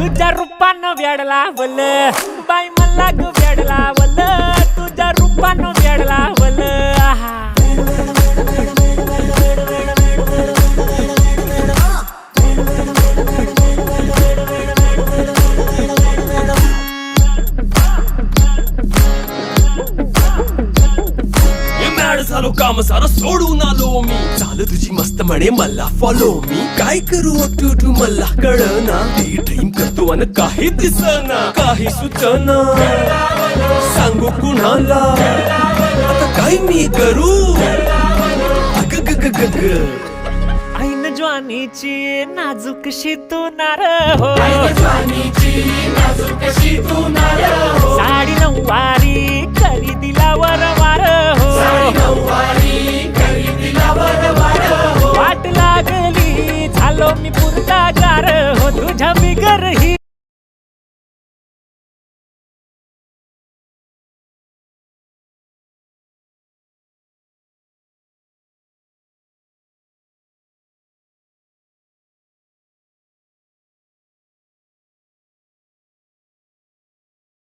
तुझ्या रूपानं वेड लावलं बाई मला ग वेड लावलं तुझ्या रूपानं वेड लावलं आहा झालो काम सारं सोडून आलो मी चाल तुझी मस्त म्हणे मला फॉलो मी काय करू टू मला कळना ती ड्रीम करतो अन काही दिसना काही सुचना सांगू कुणाला आता काय मी करू अग ग ग ग ग ऐन ज्वानीची नाजूकशी तू नार हो साडी नऊवारी करी दिला वरवार हो वाट लागली झालो मी पुरता गार हो तुझ्या बिगर ही